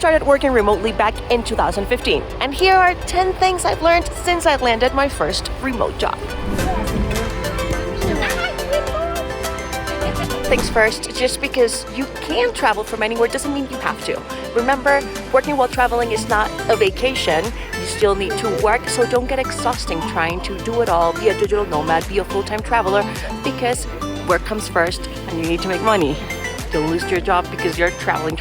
started working remotely back in 2015. And here are 10 things I've learned since I landed my first remote job. Things first, just because you can travel from anywhere doesn't mean you have to. Remember, working while traveling is not a vacation. You still need to work, so don't get exhausting trying to do it all, be a digital nomad, be a full-time traveler, because work comes first and you need to make money. Don't lose your job because you're traveling.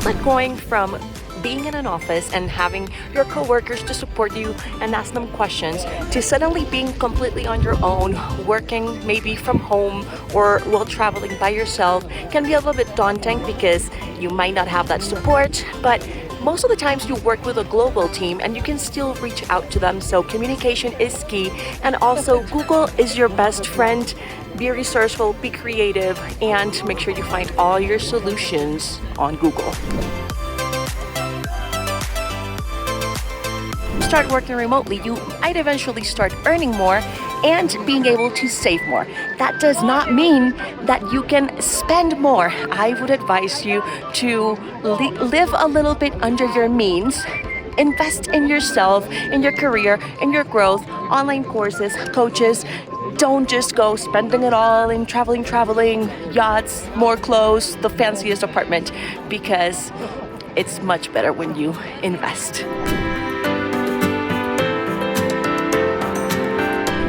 Like going from being in an office and having your coworkers to support you and ask them questions to suddenly being completely on your own, working maybe from home or while traveling by yourself can be a little bit daunting because you might not have that support, but most of the times you work with a global team and you can still reach out to them, so communication is key. And also Google is your best friend. Be resourceful, be creative, and make sure you find all your solutions on Google. Start working remotely, you might eventually start earning more and being able to save more. That does not mean that you can spend more. I would advise you to live a little bit under your means. Invest in yourself, in your career, in your growth, online courses, coaches. Don't just go spending it all in traveling, yachts, more clothes, the fanciest apartment, because it's much better when you invest.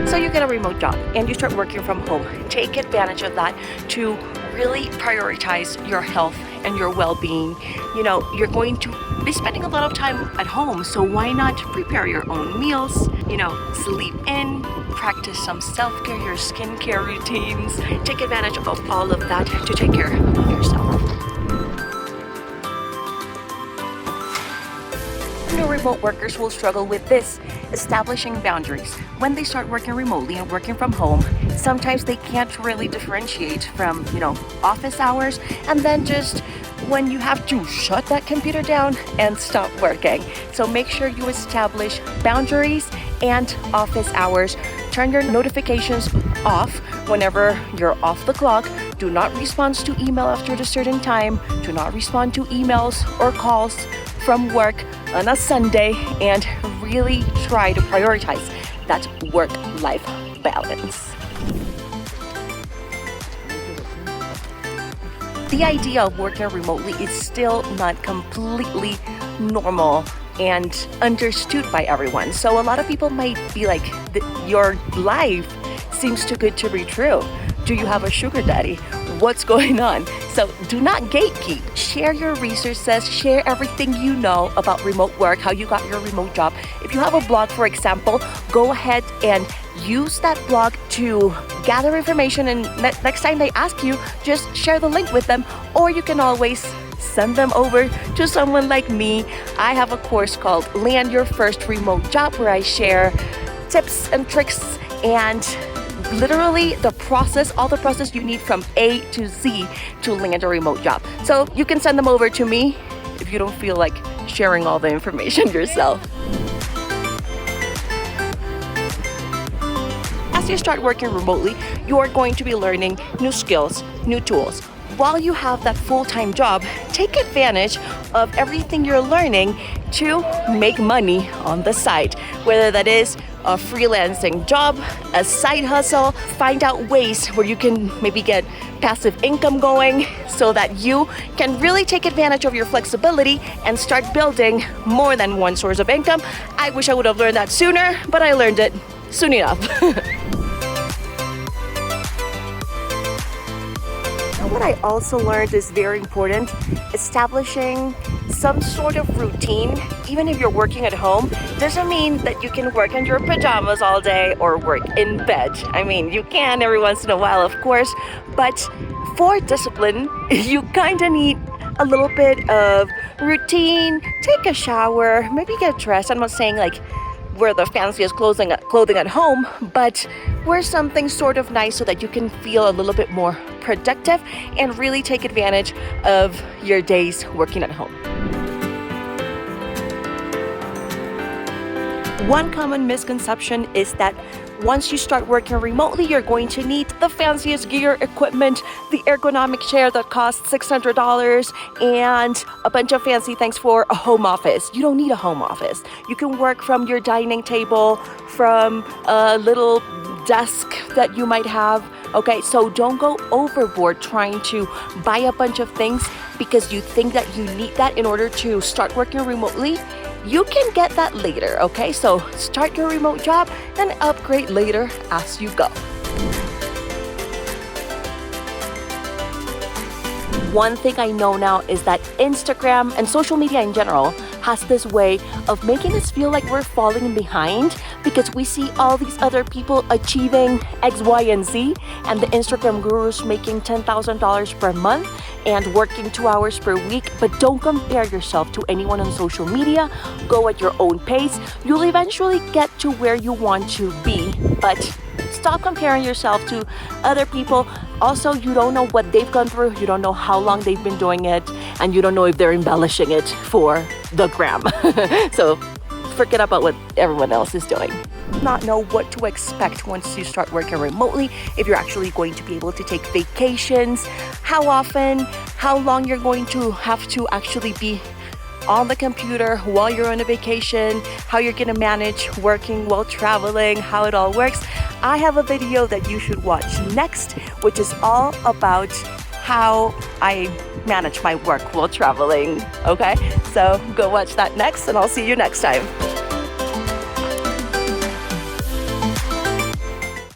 So you get a remote job and you start working from home. Take advantage of that to really prioritize your health and your well-being. You know, you're going to be spending a lot of time at home, so why not prepare your own meals, sleep in, practice some self-care, your skincare routines. Take advantage of all of that to take care of yourself. Remote workers will struggle with this, establishing boundaries. When they start working remotely and working from home, sometimes they can't really differentiate from, office hours, and then just when you have to shut that computer down and stop working. So make sure you establish boundaries and office hours. Turn your notifications off whenever you're off the clock. Do not respond to email after a certain time. Do not respond to emails or calls from work on a Sunday, and really try to prioritize that work-life balance. The idea of working remotely is still not completely normal and understood by everyone. So a lot of people might be like, your life seems too good to be true. Do you have a sugar daddy? What's going on? So do not gatekeep. Share your resources, share everything you know about remote work, how you got your remote job. If you have a blog, for example, go ahead and use that blog to gather information, and next time they ask you, just share the link with them, or you can always send them over to someone like me. I have a course called Land Your First Remote Job where I share tips and tricks and literally all the process you need from A to Z to land a remote job. So you can send them over to me if you don't feel like sharing all the information yourself. As you start working remotely, you are going to be learning new skills, new tools. While you have that full-time job, take advantage of everything you're learning to make money on the side, whether that is a freelancing job, a side hustle. Find out ways where you can maybe get passive income going so that you can really take advantage of your flexibility and start building more than one source of income. I wish I would have learned that sooner, but I learned it soon enough. What I also learned is very important, establishing some sort of routine. Even if you're working at home, doesn't mean that you can work in your pajamas all day or work in bed. I mean, you can every once in a while, of course, but for discipline, you kind of need a little bit of routine. Take a shower, maybe get dressed. I'm not saying like wear the fanciest clothing at home, but wear something sort of nice so that you can feel a little bit more productive and really take advantage of your days working at home. One common misconception is that Once you start working remotely, you're going to need the fanciest gear, equipment, the ergonomic chair that costs $600, and a bunch of fancy things for a home office. You don't need a home office. You can work from your dining table, from a little desk that you might have. Okay, so don't go overboard trying to buy a bunch of things because you think that you need that in order to start working remotely. You can get that later, okay? So start your remote job and upgrade later as you go. One thing I know now is that Instagram and social media in general has this way of making us feel like we're falling behind because we see all these other people achieving X, Y, and Z, and the Instagram gurus making $10,000 per month and working 2 hours per week. But don't compare yourself to anyone on social media. Go at your own pace. You'll eventually get to where you want to be, but stop comparing yourself to other people. Also, you don't know what they've gone through. You don't know how long they've been doing it, and you don't know if they're embellishing it for the gram. So forget about what everyone else is doing. Not know what to expect once you start working remotely, if you're actually going to be able to take vacations, how often, how long you're going to have to actually be on the computer while you're on a vacation, how you're gonna manage working while traveling, how it all works. I have a video that you should watch next, which is all about how I manage my work while traveling, okay? So go watch that next, and I'll see you next time.